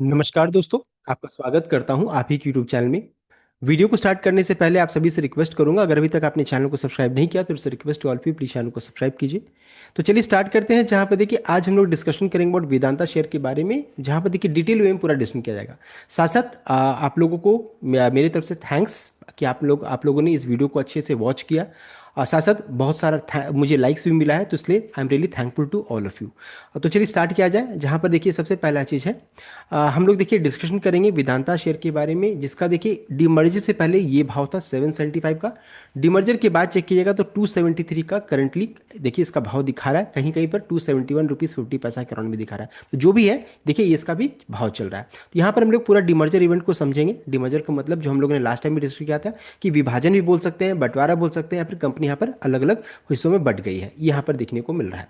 नमस्कार दोस्तों, आपका स्वागत करता हूं आप ही के यूट्यूब चैनल में। वीडियो को स्टार्ट करने से पहले आप सभी से रिक्वेस्ट करूंगा, अगर अभी तक आपने चैनल को सब्सक्राइब नहीं किया तो it's request to all of you, please channel को सब्सक्राइब कीजिए। तो चलिए स्टार्ट करते हैं। जहां पर देखिए आज हम लोग डिस्कशन करेंगे अबाउट वेदांता शेयर के बारे में, जहां पर देखिए डिटेल वे में पूरा डिस्कशन किया जाएगा। साथ साथ आप लोगों को मेरी तरफ से थैंक्स कि आप लोगों ने इस वीडियो को अच्छे से वॉच किया। और साथ साथ बहुत सारा मुझे लाइक्स भी मिला है, तो इसलिए I am really thankful to all of you. तो चलिए स्टार्ट किया जाए। जहां पर देखिए सबसे पहला चीज़ है, हम लोग देखिए डिस्कशन करेंगे वेदांता शेयर के बारे में, जिसका देखिए डीमर्जर से पहले ये भाव था 775 का। डीमर्जर के बाद चेक कीजिएगा तो 273 का करंटली देखिए इसका भाव दिखा रहा है। कहीं कहीं पर 271 रुपीज़ 50 पैसा के अराउंड में दिखा रहा है। तो जो भी है देखिए ये इसका भी भाव चल रहा है। तो यहाँ पर हम लोग पूरा डीमर्जर इवेंट को समझेंगे। डीमर्जर का मतलब जो हम लोगों ने लास्ट टाइम भी डिस्कस किया था कि विभाजन भी बोल सकते हैं, बंटवारा बोल सकते हैं, या फिर कंपनी यहाँ पर अलग अलग हिस्सों में बट गई है, यहाँ पर देखने को मिल रहा है।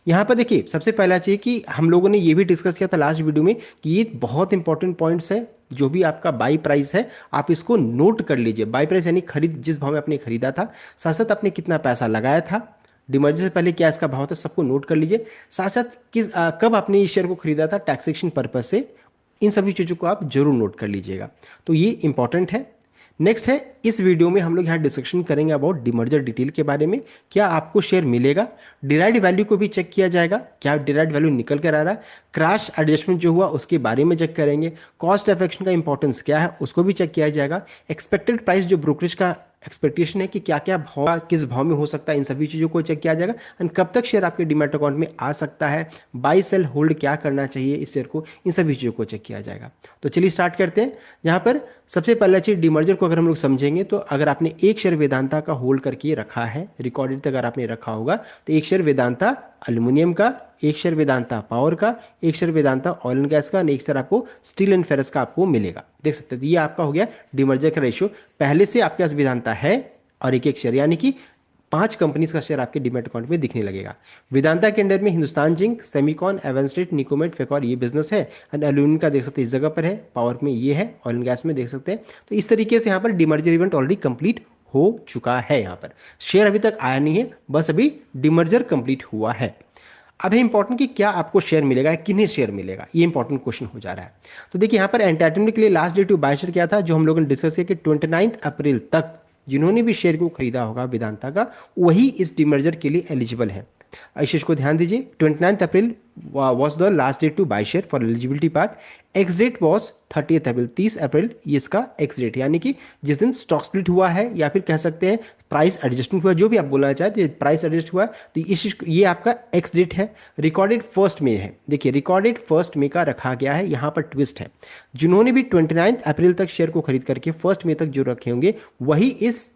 यहाँ पर देखिए सबसे पहला चाहिए कि हम लोगों ने ये भी डिस्कस किया था लास्ट वीडियो में कि ये बहुत इंपॉर्टेंट पॉइंट्स है। जो भी आपका बाई प्राइस है आप इसको नोट कर लीजिए। बाई प्राइस यानी खरीद, जिस भाव में आपने खरीदा था, साथ साथ आपने कितना पैसा लगाया था, डिमर्जर से पहले क्या इसका भाव था, सबको नोट कर लीजिए। साथ साथ कब आपने इस शेयर को खरीदा था टैक्सेशन पर्पज से, इन सभी चीज़ों को आप जरूर नोट कर लीजिएगा। तो ये इंपॉर्टेंट है। नेक्स्ट है, इस वीडियो में हम लोग यहाँ डिस्कशन करेंगे अबाउट डिमर्जर डिटेल के बारे में। क्या आपको शेयर मिलेगा, डिराइड वैल्यू को भी चेक किया जाएगा, क्या डिराइड वैल्यू निकल कर आ रहा है, क्रैश एडजस्टमेंट जो हुआ उसके बारे में चेक करेंगे, कॉस्ट एफेक्शन का इंपॉर्टेंस क्या है उसको भी चेक किया जाएगा, एक्सपेक्टेड प्राइस जो ब्रोकरेज का एक्सपेक्टेशन है कि क्या क्या भाव किस भाव में हो सकता है, इन सभी चीज़ों को चेक किया जाएगा। एंड कब तक शेयर आपके डीमैट अकाउंट में आ सकता है, बाई सेल होल्ड क्या करना चाहिए इस शेयर को, इन सभी चीज़ों को चेक किया जाएगा। तो चलिए स्टार्ट करते हैं। यहाँ पर सबसे पहला चीज़ डीमर्जर को अगर हम लोग समझेंगे तो अगर आपने एक शेयर वेदांता का होल्ड करके रखा है, रिकॉर्डेड तक अगर आपने रखा होगा, तो एक शेयर वेदांता एल्यूमिनियम का, एक शेयर वेदांता पावर का, एक share Vedanta oil and gas का, और एक शेयर आपको स्टील एंड फेरस का आपको मिलेगा। देख सकते हैं तो ये आपका हो गया डीमर्जर का रेशियो। पहले से आपके पास वेदांता है और एक एक शेयर, यानी कि 5 कंपनीज का शेयर आपके डीमैट अकाउंट में दिखने लगेगा। वेदांता के अंडर में हिंदुस्तान जिंक, सेमिकॉन, एवेंस्टेट, निकोमेट, फेकॉर ये बिजनेस है। एंड एल्यूमिनियम का देख सकते हैं इस जगह पर है, पावर में ये है, ऑयल एंड गैस में देख सकते हैं। तो इस तरीके से यहाँ पर डीमर्जर इवेंट ऑलरेडी कंप्लीट हो चुका है। यहाँ पर शेयर अभी तक आया नहीं है, बस अभी डीमर्जर कंप्लीट हुआ है। अब है इंपॉर्टेंट कि क्या आपको शेयर मिलेगा, किन्हें शेयर मिलेगा, ये इंपॉर्टेंट क्वेश्चन हो जा रहा है। तो देखिए यहाँ पर एंटाइटलमेंट के लिए last date to buy share क्या था, जो हम लोगों ने डिस्कस किया कि 29 अप्रैल तक जिन्होंने भी शेयर को खरीदा होगा वेदांता का, वही इस डिमर्जर के लिए एलिजिबल है। इस चीज को ध्यान दीजिए। 29 April was the last date to buy share for eligibility part. Ex date was 30 April, 30 अप्रैल ये इसका एक्स डेट, यानी कि जिस दिन स्टॉक स्प्लिट हुआ है, या फिर कह सकते हैं प्राइस एडजस्टमेंट हुआ, जो भी आप बोलना चाहते तो प्राइस एडजस्ट हुआ, तो ये आपका एक्स डेट है। रिकॉर्डेड 1 मई है। देखिए रिकॉर्डेड 1 मई का रखा गया है। यहाँ पर ट्विस्ट है, जिन्होंने भी 29 अप्रैल तक शेयर को खरीद करके 1 मई तक जो रखे होंगे वही इस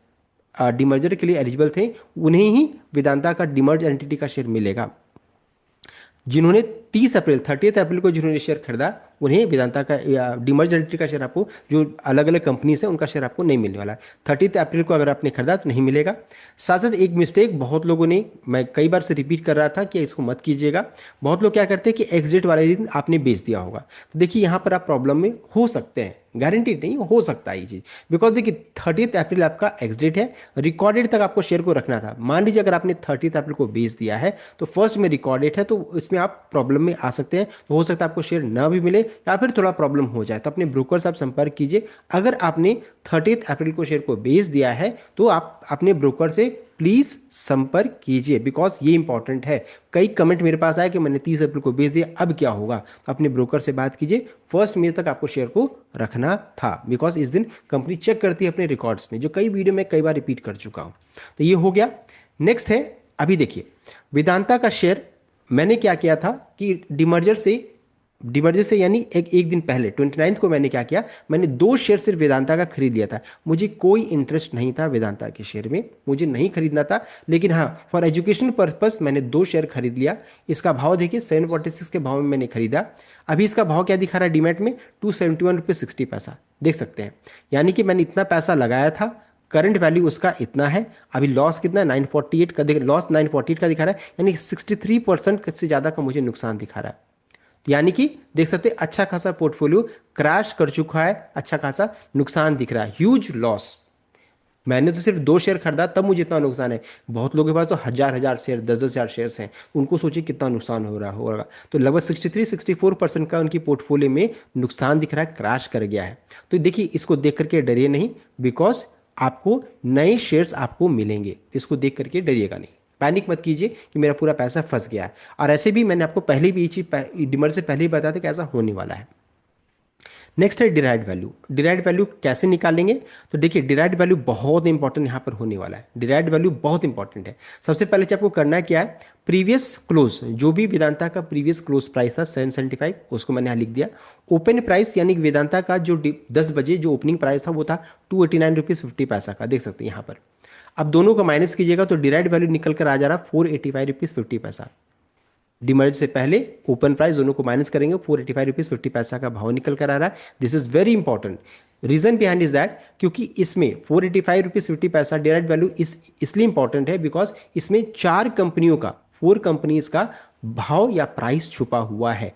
डिमर्जर के लिए एलिजिबल थे, उन्हें ही वेदांता का डिमर्ज एंटिटी का शेयर मिलेगा। जिन्होंने 30 अप्रैल को जिन्होंने शेयर खरीदा, उन्हें वेदांता का डिमर्ज एंटिटी का शेयर आपको, जो अलग अलग कंपनीज है उनका शेयर आपको नहीं मिलने वाला है। 30 अप्रैल को अगर आपने खरीदा तो नहीं मिलेगा। साथ साथ एक मिस्टेक बहुत लोगों ने, मैं कई बार से रिपीट कर रहा था कि इसको मत कीजिएगा। बहुत लोग क्या करते हैं कि एग्जिट वाले दिन आपने बेच दिया होगा, तो देखिए यहाँ पर आप प्रॉब्लम में हो सकते हैं, गारंटीड नहीं हो सकता है ये चीज। बिकॉज देखिए 30 अप्रैल आपका एक्स डेट है, रिकॉर्डेड तक आपको शेयर को रखना था। मान लीजिए अगर आपने 30 अप्रैल को बेच दिया है तो 1 में रिकॉर्ड डेट है, तो इसमें आप प्रॉब्लम में आ सकते हैं। तो हो सकता है आपको शेयर ना भी मिले या फिर थोड़ा प्रॉब्लम हो जाए। तो अपने ब्रोकर से आप संपर्क कीजिए। अगर आपने 30 अप्रैल को शेयर को बेच दिया है तो आप अपने ब्रोकर से प्लीज संपर्क कीजिए, बिकॉज ये इंपॉर्टेंट है। कई कमेंट मेरे पास आया कि मैंने 30 अप्रैल को बेच दिया, अब क्या होगा। तो अपने ब्रोकर से बात कीजिए। 1 मई तक आपको शेयर को रखना था, बिकॉज इस दिन कंपनी चेक करती है अपने रिकॉर्ड्स में, जो कई वीडियो में कई बार रिपीट कर चुका हूं। तो ये हो गया। नेक्स्ट है, अभी देखिए वेदांता का शेयर मैंने क्या किया था कि डिमर्जर से यानी एक दिन पहले 29 को मैंने क्या किया, मैंने 2 शेयर सिर्फ वेदांता का खरीद लिया था। मुझे कोई इंटरेस्ट नहीं था वेदांता के शेयर में, मुझे नहीं खरीदना था, लेकिन हाँ फॉर एजुकेशन पर्पस मैंने 2 शेयर खरीद लिया। इसका भाव देखिए 746 के भाव में मैंने खरीदा। अभी इसका भाव क्या दिखा रहा है डीमैट में, 271 रुपये 60 पैसा देख सकते हैं। यानी कि मैंने इतना पैसा लगाया था, करंट वैल्यू उसका इतना है। अभी लॉस कितना है, 948 का लॉस 948 का दिखा रहा है, यानी 63% से ज़्यादा का मुझे नुकसान दिखा रहा है। यानी कि देख सकते अच्छा खासा पोर्टफोलियो क्रैश कर चुका है, अच्छा खासा नुकसान दिख रहा है, ह्यूज लॉस। मैंने तो सिर्फ 2 शेयर खरीदा तब मुझे इतना नुकसान है। बहुत लोगों के पास तो हजार हजार शेयर, 10-10 हजार शेयर्स हैं, उनको सोचिए कितना नुकसान हो रहा होगा। तो लगभग 63-64% का उनकी पोर्टफोलियो में नुकसान दिख रहा है, क्रैश कर गया है। तो देखिए, इसको देख करके डरिए नहीं, बिकॉज आपको नए शेयर्स आपको मिलेंगे, इसको देख करके डरिएगा नहीं। पैनिक मत कीजिए कि मेरा पूरा पैसा फंस गया है। और ऐसे भी मैंने आपको पहले भी ये चीज डिमर से पहले ही बताया था कि ऐसा होने वाला है। नेक्स्ट है डिराइव्ड वैल्यू। डिराइव्ड वैल्यू कैसे निकालेंगे? तो देखिए, डिराइव्ड वैल्यू बहुत इंपॉर्टेंट यहाँ पर होने वाला है। डिराइव्ड वैल्यू बहुत इंपॉर्टेंट है। सबसे पहले जो आपको करना है क्या है, प्रीवियस क्लोज, जो भी वेदांता का प्रीवियस क्लोज प्राइस था 775, उसको मैंने यहाँ लिख दिया। ओपन प्राइस यानी कि वेदांता का जो 10 बजे जो ओपनिंग प्राइस था वो था 289 रुपीज़ 50 पैसा का, देख सकते हैं यहाँ पर। अब दोनों का माइनस कीजिएगा तो डिराइव्ड वैल्यू निकल कर आ जा रहा 485 रुपीज़ 50 पैसा। डिमर्ज से पहले ओपन प्राइस दोनों को माइनस करेंगे, 485 रुपीज़ 50 पैसा का भाव निकल कर आ रहा है। This is very important. Reason behind is that, क्योंकि इसमें 485 रुपीज़ 50 पैसा डायरेक्ट वैल्यू इसलिए इंपॉर्टेंट है बिकॉज इसमें 4 कंपनियों का, 4 कंपनीज का भाव या प्राइस छुपा हुआ है।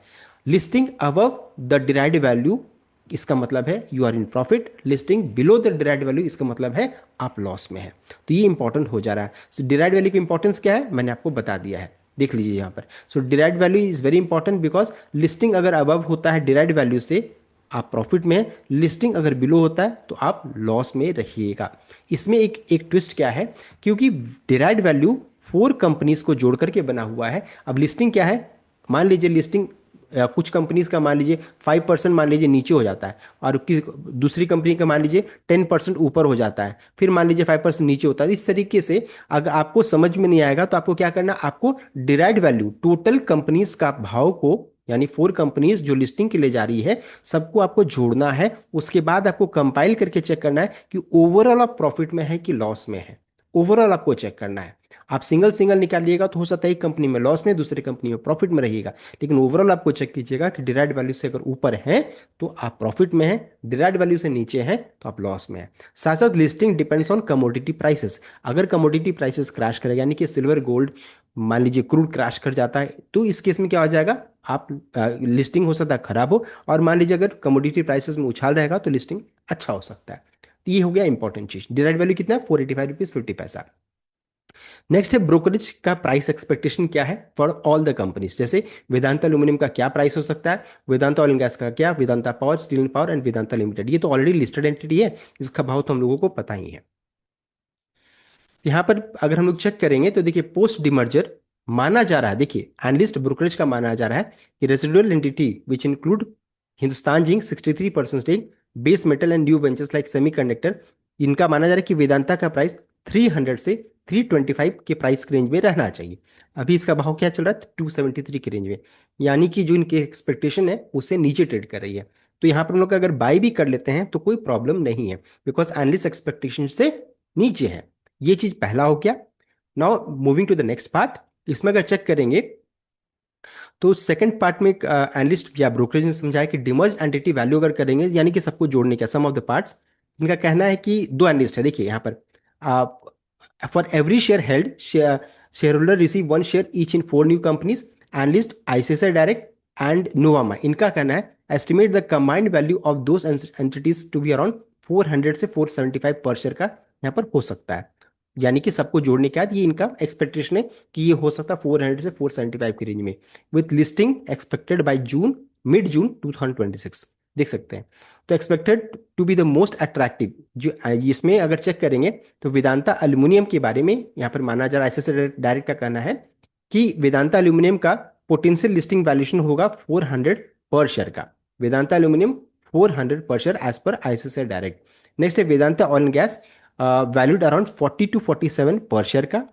Listing above the derived value, इसका मतलब है you are in profit. Listing below the derived value, इसका मतलब है आप लॉस में है। तो ये इंपॉर्टेंट हो जा रहा है। सो डिराइव्ड वैल्यू की इंपॉर्टेंस क्या है मैंने आपको बता दिया है, देख लीजिए यहाँ पर। So derived value is very important because listing अगर अबव होता है डिराइव्ड वैल्यू से, आप प्रॉफिट में है। लिस्टिंग अगर बिलो होता है तो आप लॉस में रहिएगा। इसमें एक एक ट्विस्ट क्या है, क्योंकि डिराइव्ड वैल्यू 4 कंपनीज को जोड़ करके बना हुआ है। अब लिस्टिंग क्या है, मान लीजिए लिस्टिंग कुछ कंपनीज का मान लीजिए 5% मान लीजिए नीचे हो जाता है, और दूसरी कंपनी का मान लीजिए 10% ऊपर हो जाता है, फिर मान लीजिए 5% नीचे होता है। इस तरीके से अगर आपको समझ में नहीं आएगा तो आपको क्या करना, आपको डिराइव्ड वैल्यू टोटल कंपनीज का भाव को, यानी 4 कंपनीज जो लिस्टिंग के लिए जा रही है, सबको आपको जोड़ना है। उसके बाद आपको कंपाइल करके चेक करना है कि ओवरऑल आप प्रॉफिट में है कि लॉस में है। ओवरऑल आपको चेक करना है। आप सिंगल सिंगल निकालिएगा तो हो सकता है एक कंपनी में लॉस में, दूसरी कंपनी में प्रॉफिट में रहिएगा। लेकिन ओवरऑल आपको चेक कीजिएगा कि डिराइव्ड वैल्यू से अगर ऊपर है तो आप प्रॉफिट में है, डिराइव्ड वैल्यू से नीचे है तो आप लॉस में है। साथ साथ listing depends on commodity prices. अगर कमोडिटी प्राइसेस क्रैश करेगा, यानी कि सिल्वर गोल्ड मान लीजिए क्रूड क्रैश कर जाता है, तो इस केस में क्या हो जाएगा, आप लिस्टिंग हो सकता है खराब हो, और मान लीजिए अगर कमोडिटी प्राइसेस में उछाल रहेगा तो लिस्टिंग अच्छा हो सकता है। तो ये हो गया इंपॉर्टेंट चीज। डिराइव्ड वैल्यू कितना है, 485 रुपीज़ 50 पैसा। नेक्स्ट है ब्रोकरेज का प्राइस एक्सपेक्टेशन क्या है फॉर ऑल द कंपनीज। जैसे वेदांता एल्यूमिनियम का क्या प्राइस हो सकता है, वेदांता ऑयल एंड गैस का क्या, Vedanta power, steel and power and Vedanta limited, ये तो ऑलरेडी लिस्टेड एंटिटी है, इसका भाव तो हम लोगों को पता ही है। यहाँ पर अगर हम लोग चेक करेंगे तो देखिए, पोस्ट डिमर्जर माना जा रहा है, देखिए एनालिस्ट ब्रोकरेज का माना जा रहा है कि residual entity which include Hindustan zinc 63% stake, base metal and new ventures like semiconductor, इनका माना जा रहा है कि वेदांता का प्राइस 300 से 325 के प्राइस रेंज में रहना चाहिए। अभी इसका भाव क्या चल रहा है, 273 के रेंज में, यानी कि जो इनकी एक्सपेक्टेशन है उससे नीचे ट्रेड कर रही है। तो यहाँ पर हम लोग अगर बाय भी कर लेते हैं तो कोई प्रॉब्लम नहीं है, बिकॉज एनालिस्ट एक्सपेक्टेशन से नीचे है। ये चीज पहला हो गया। Now moving to the next part. इसमें अगर चेक करेंगे तो सेकंड पार्ट में एनालिस्ट या ब्रोकरेज ने समझाया कि डिमर्ज एंटिटी वैल्यू अगर करेंगे, यानी कि सबको जोड़ने का सम ऑफ द पार्ट्स, इनका कहना है कि 2 एनालिस्ट है। देखिए यहाँ पर for every share held, share holder receive 1 share each in 4 new companies, analyst ICICI direct and Nuvama, इनका कहना है estimate the combined value of those entities to be around 400 से 475 पर शेयर का यहाँ पर हो सकता है। यानी कि सबको जोड़ने के बाद ये इनका एक्सपेक्टेशन है कि ये हो सकता है 400 से 475 की रेंज में, with listing expected by June, mid June 2026, देख सकते हैं। तो expected to be the most attractive, जो इसमें अगर चेक करेंगे तो वेदांता एल्यूमिनियम के बारे में यहाँ पर माना जा रहा है, ऐसे डायरेक्ट का कहना है कि वेदांता एल्यूमिनियम का पोटेंशियल लिस्टिंग वैल्यूएशन होगा 400 पर शेयर का। Vedanta aluminium 400 per share as per ICICI direct. Next है Vedanta oil and gas, valued around 40 to 47 per share का।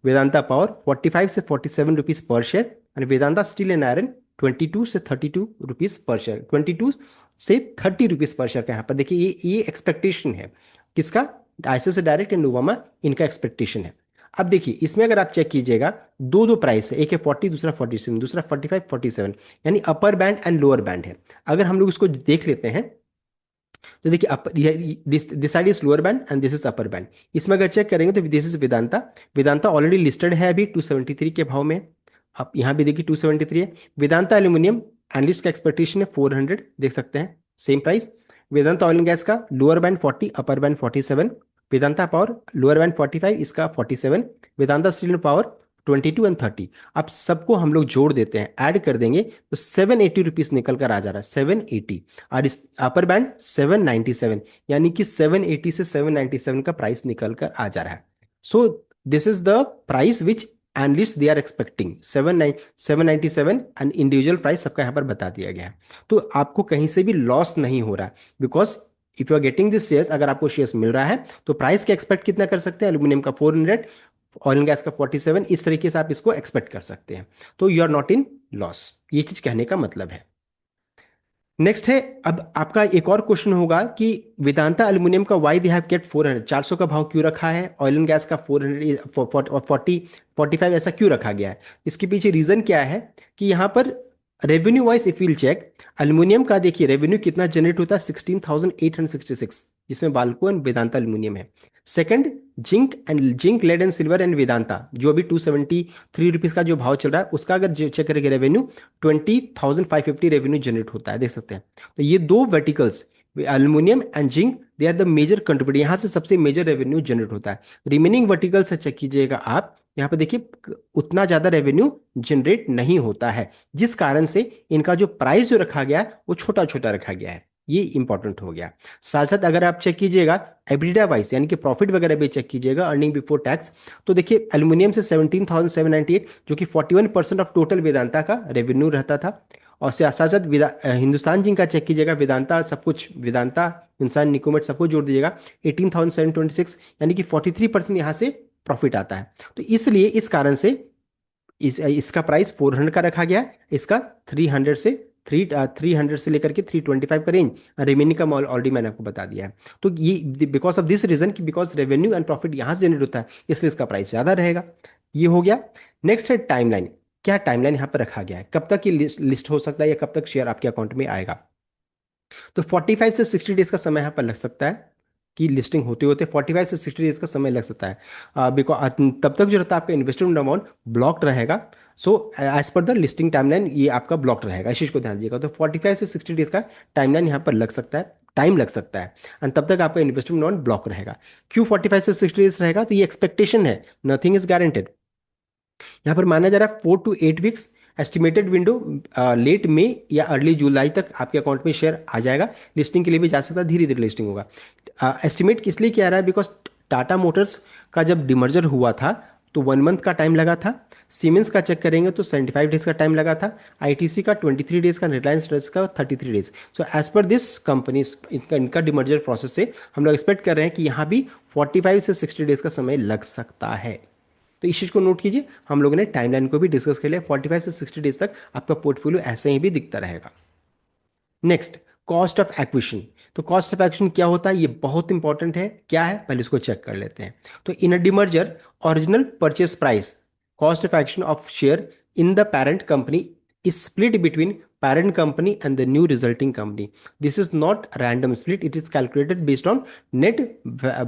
वेदांता पावर 45 से 47 रुपीज पर शेयर, और वेदांता स्टील एंड आयरन 22 से 32 रुपीज पर शेयर, 22 से 30 rupees per share का। यहाँ पर देखिए ये एक्सपेक्टेशन है किसका, आईसीआईसीआई डायरेक्ट एंड नोवामा, इनका एक्सपेक्टेशन है। अब देखिए इसमें अगर आप चेक कीजिएगा, दो दो प्राइस है, एक है 40, दूसरा 47, दूसरा 45, 47, यानी upper band and lower band है। अगर हम लोग इसको देख लेते हैं तो देखिए this side is lower band and this is upper band. इसमें अगर चेक करेंगे तो this is Vedanta, Vedanta already listed है अभी 273 के भाव में। अब यहाँ भी देखिए 273 है। वेदांता एल्यूमिनियम एनालिस्ट का एक्सपेक्टेशन है 400, देख सकते हैं same price. Vedanta oil and gas का lower band 40, upper band 47। Vedanta power lower band 45, इसका 47, Vedanta steel and power 22 and 30। अब सबको हम लोग जोड़ देते हैं, ऐड कर देंगे तो 780 रुपीज निकल कर आ जा रहा है, 780। और इस अपर बैंड 797, यानी कि 780 से 797 का प्राइस निकल कर आ जा रहा है। So this is the price which analyst they are expecting, 797 and individual price सबका यहाँ पर बता दिया गया है। तो आपको कहीं से भी लॉस नहीं हो रहा है, because if you are getting this shares, अगर आपको शेयर्स मिल रहा है तो प्राइस का एक्सपेक्ट कितना कर सकते हैं, एल्यूमिनियम का 400, ऑयल एंड गैस का 47, इस तरीके से आप इसको एक्सपेक्ट कर सकते हैं। तो you are not in loss, ये चीज कहने का मतलब है। नेक्स्ट है, अब आपका एक और क्वेश्चन होगा कि वेदांता एल्युमिनियम का वाई दे हैव केप्ट 400, 400 का भाव क्यों रखा है, ऑयल एंड गैस का 400 और 45 ऐसा क्यों रखा गया है। इसके पीछे रीजन क्या है कि यहाँ पर revenue wise if we'll check, aluminium का देखिए रेवेन्यू कितना जनरेट होता है, 16,866, जिसमें बाल्को एंड वेदांता एल्युमिनियम है। Second, zinc lead and silver and Vedanta, जो अभी 273 रुपीज का जो भाव चल रहा है, उसका अगर चेक करेंगे रेवेन्यू 20,550 रेवेन्यू जनरेट होता है, देख सकते हैं। तो ये दो verticals, aluminium and zinc, they are the major contributor, यहां से सबसे मेजर रेवेन्यू जनरेट होता है। रिमेनिंग वर्टिकल से चेक कीजिएगा आप, यहाँ पे देखिए उतना ज्यादा रेवेन्यू जनरेट नहीं होता है, जिस कारण से इनका जो प्राइस जो रखा गया है वो छोटा छोटा रखा गया है, ये इंपॉर्टेंट हो गया। साथ साथ अगर आप चेक कीजिएगा एबिटा वाइज, यानी कि प्रॉफिट वगैरह भी चेक कीजिएगा, अर्निंग बिफोर टैक्स, तो देखिए एल्युमिनियम से 17,798, जो कि 41% ऑफ टोटल वेदांता का रेवेन्यू रहता था। और साथ साथ हिंदुस्तान जिंक का चेक कीजिएगा, वेदांता सब कुछ, वेदांता, हिंदुस्तान निकोमेट सबको जोड़ दीजिएगा, 18,726, यानी कि 43% यहाँ से प्रॉफिट आता है। तो इसलिए इस कारण से इसका प्राइस 400 का रखा गया, इसका 300 से लेकर के 325 का रेंज, रिमेनिंग का ऑलरेडी मैंने आपको बता दिया है। तो ये बिकॉज ऑफ दिस रीजन, कि बिकॉज रेवेन्यू एंड प्रॉफिट यहां से जनरेट होता है, इसलिए इसका प्राइस ज्यादा रहेगा। ये हो गया। नेक्स्ट है टाइमलाइन, क्या टाइमलाइन यहाँ पर रखा गया है, कब तक ये लिस्ट हो सकता है या कब तक शेयर आपके अकाउंट में आएगा। तो 45 से 60 डेज का समय यहाँ पर लग सकता है, कि लिस्टिंग होते होते 45 से 60 डेज का समय लग सकता है, बिकॉज तब तक जो रहता है आपका इन्वेस्टमेंट अमाउंट ब्लॉक्ड रहेगा। So as per the listing timeline ये आपका ब्लॉक्ड रहेगा, इस चीज को ध्यान दीजिएगा। तो 45 से 60 डेज का टाइमलाइन यहाँ पर लग सकता है, टाइम लग सकता है, एंड तब तक आपका इन्वेस्टमेंट अमाउंट ब्लॉक रहेगा। क्यों 45 से 60 डेज रहेगा, तो ये एक्सपेक्टेशन है, नथिंग इज गारंटेड। यहाँ पर माना जा रहा है 4 to 8 weeks estimated window, late May या अर्ली जुलाई तक आपके अकाउंट में शेयर आ जाएगा। लिस्टिंग के लिए भी जा सकता है, धीरे धीरे लिस्टिंग होगा। एस्टिमेट किस लिए किया रहा है, बिकॉज टाटा मोटर्स का जब डिमर्जर हुआ था तो 1 मंथ का टाइम लगा था, सीमेंस का चेक करेंगे तो 75 डेज का टाइम लगा था, आईटीसी का 23 डेज का, रिलायंस ट्रेंड्स का 33 days. So as per this company, इनका डिमर्जर प्रोसेस से हम लोग एक्सपेक्ट कर रहे हैं कि यहाँ भी 45 से 60 डेज का समय लग सकता है। तो इस चीज को नोट कीजिए, हम लोगों ने टाइमलाइन को भी डिस्कस कर लिया, 45 से 60 डेज तक आपका पोर्टफोलियो ऐसे ही भी दिखता रहेगा। Next, cost of acquisition. तो कॉस्ट ऑफ एक्विजिशन क्या होता है, ये बहुत इंपॉर्टेंट है, क्या है पहले इसको चेक कर लेते हैं। तो in a demerger, original purchase price, cost of acquisition of share in the parent company is split between parent company and the new resulting company. This is not random split, it is calculated based on net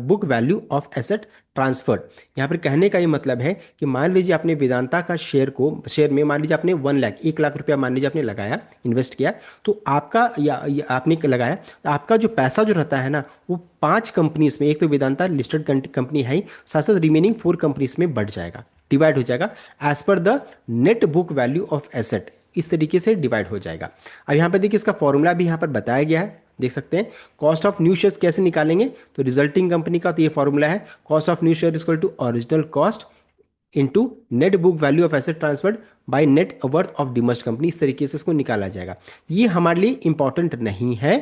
book value of asset transferred. यहाँ पर कहने का ये मतलब है कि मान लीजिए आपने वेदांता का शेयर में मान लीजिए आपने 1 लाख रुपया मान लीजिए आपने लगाया, इन्वेस्ट किया, तो आपका या आपने लगाया, तो आपका जो पैसा जो रहता है ना, वो 5 कंपनीज में, एक तो वेदांता लिस्टेड कंपनी है ही, साथ साथ रिमेनिंग 4 कंपनीज में बढ़ जाएगा, डिवाइड हो जाएगा as per the net book value of asset, इस तरीके से डिवाइड हो जाएगा। अब यहाँ पर देखिए इसका फॉर्मूला भी यहाँ पर बताया गया है, देख सकते हैं। कॉस्ट ऑफ न्यू शेयर्स कैसे निकालेंगे, तो रिजल्टिंग कंपनी का तो ये फॉर्मूला है, cost of new share equal to original cost into net book value of asset transferred by net worth of demerged company, इस तरीके से इसको निकाला जाएगा। ये हमारे लिए इंपॉर्टेंट नहीं है,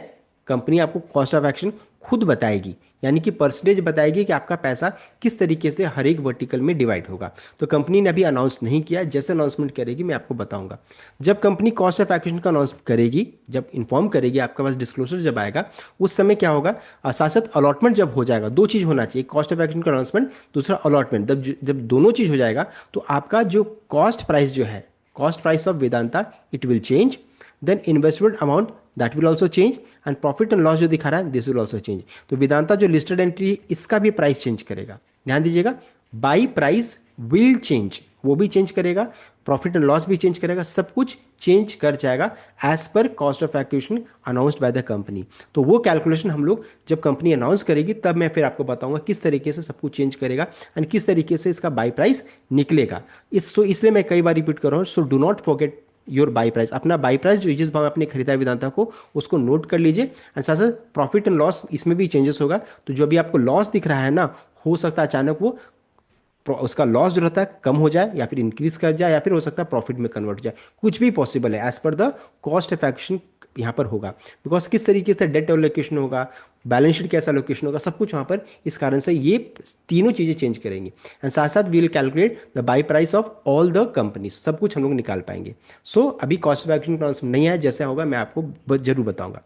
कंपनी आपको कॉस्ट ऑफ एक्शन खुद बताएगी, यानी कि परसेंटेज बताएगी कि आपका पैसा किस तरीके से हर एक वर्टिकल में डिवाइड होगा। तो कंपनी ने अभी अनाउंस नहीं किया, जैसे अनाउंसमेंट करेगी मैं आपको बताऊंगा। जब कंपनी कॉस्ट ऑफ एक्विजिशन का अनाउंस करेगी, जब इन्फॉर्म करेगी, आपके पास डिस्क्लोजर जब आएगा, उस समय क्या होगा, साथ साथ अलॉटमेंट जब हो जाएगा, 2 चीज़ होना चाहिए, कॉस्ट ऑफ एक्विजिशन का अनाउंसमेंट, दूसरा अलॉटमेंट। जब दोनों चीज़ हो जाएगा तो आपका जो कॉस्ट प्राइस जो है, cost price of Vedanta, it will change, then investment amount that will also change, and profit and loss जो दिखा रहा है दिस विल ऑल्सो चेंज। तो वेदांता जो लिस्टेड एंट्री है इसका भी प्राइस चेंज करेगा, ध्यान दीजिएगा, बाई प्राइस विल चेंज, वो भी चेंज करेगा, प्रॉफिट एंड लॉस भी चेंज करेगा, सब कुछ चेंज कर जाएगा as per cost of acquisition announced by the company. तो वो कैलकुलेशन हम लोग जब कंपनी अनाउंस करेगी तब मैं फिर आपको बताऊंगा किस तरीके से सब कुछ चेंज करेगा एंड किस तरीके से इसका बाई प्राइस निकलेगा। इसलिए मैं कई बार रिपीट कर रहा हूँ, so do not forget your by price. अपना बाई प्राइस जो जिस भाव में आपने खरीदा है वेदांता को, उसको नोट कर लीजिए एंड साथ साथ प्रॉफिट एंड लॉस इसमें भी चेंजेस होगा। तो जो भी आपको लॉस दिख रहा है ना, हो सकता है अचानक वो उसका लॉस जो रहता है कम हो जाए या फिर इंक्रीज कर जाए या फिर हो सकता है प्रॉफिट में कन्वर्ट हो जाए, कुछ भी पॉसिबल है as per the cost of action यहाँ पर होगा। बिकॉज किस तरीके से डेट एलोकेशन होगा, बैलेंस शीट कैसा लोकेशन होगा, सब कुछ वहाँ पर इस कारण से ये तीनों चीज़ें चेंज करेंगी एंड साथ साथ we will calculate the buy price of all the companies, सब कुछ हम लोग निकाल पाएंगे। सो अभी कॉस्ट ऑफ एक्शन कॉन्सेप्ट नहीं है, जैसे होगा मैं आपको जरूर बताऊंगा।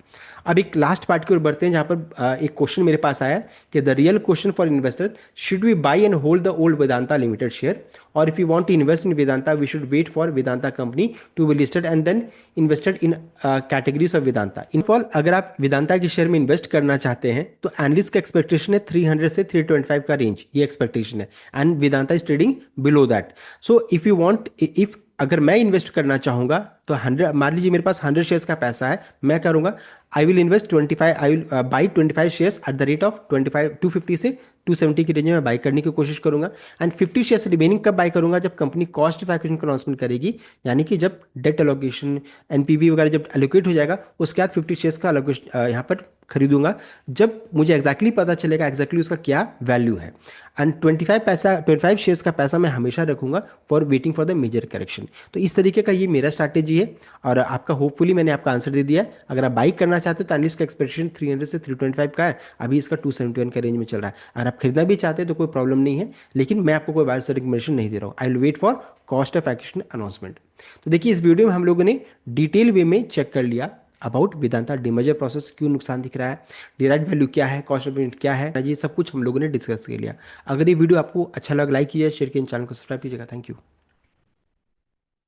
अब एक लास्ट पार्ट की ओर बढ़ते हैं जहाँ पर एक क्वेश्चन मेरे पास आया कि the real question for investor, should we buy and hold the old Vedanta limited share, और if you want to invest in Vedanta we should wait for Vedanta company to be listed and then invested in categories of Vedanta. In fall अगर आप वेदांता के share में invest करना चाहते हैं तो analyst का एक्सपेक्टेशन है 300 से 325 का रेंज, ये एक्सपेक्टेशन है and Vedanta is trading below that. So if you want, if अगर मैं इन्वेस्ट करना चाहूंगा तो 100, मान लीजिए मेरे पास 100 शेयर्स का पैसा है, मैं करूंगा I will invest 25, I will by 25 shares at the rate of 25, 250 से 270 की रेंज में बाई करने की कोशिश करूंगा एंड 50 शेयर्स रिमेनिंग कब बाई करूंगा, जब कंपनी कॉस्ट ऑफ एक्विजिशन का अनाउंसमेंट करेगी, यानी कि जब डेट एलोकेशन एनपीवी वगैरह जब एलोकेट हो जाएगा उसके बाद 50 शेयर्स का एलोकेशन यहाँ पर खरीदूंगा जब मुझे एग्जैक्टली पता चलेगा एग्जैक्टली उसका क्या वैल्यू है। एंड 25 शेयर्स का पैसा मैं हमेशा रखूंगा for waiting for the major correction. तो इस तरीके का ये मेरा स्ट्रैटेजी है और आपका होपफुली मैंने आपका आंसर दे दिया है। अगर आप बाई करना चाहते हो तो एनालिस्ट का एक्सपेक्टेशन 300 से 325 का है, अभी इसका 271 का रेंज में चल रहा है। अगर आप खरीदना भी चाहते हैं तो कोई प्रॉब्लम नहीं है, लेकिन मैं आपको कोई बाय से रिकमेंडेशन नहीं दे रहा हूँ। I will wait for cost of acquisition announcement. तो देखिए इस वीडियो में हम लोगों ने डिटेल वे में चेक कर लिया अबाउट वेदांता डीमर्जर प्रोसेस, क्यों नुकसान दिख रहा है, डिराइव्ड वैल्यू क्या है, कॉस्ट ऑफ यूनिट क्या है, ये सब कुछ हम लोगों ने डिस्कस कर लिया। अगर ये वीडियो आपको अच्छा लगा लाइक कीजिए, शेयर कीजिए, चैनल को सब्सक्राइब कीजिएगा। Thank you.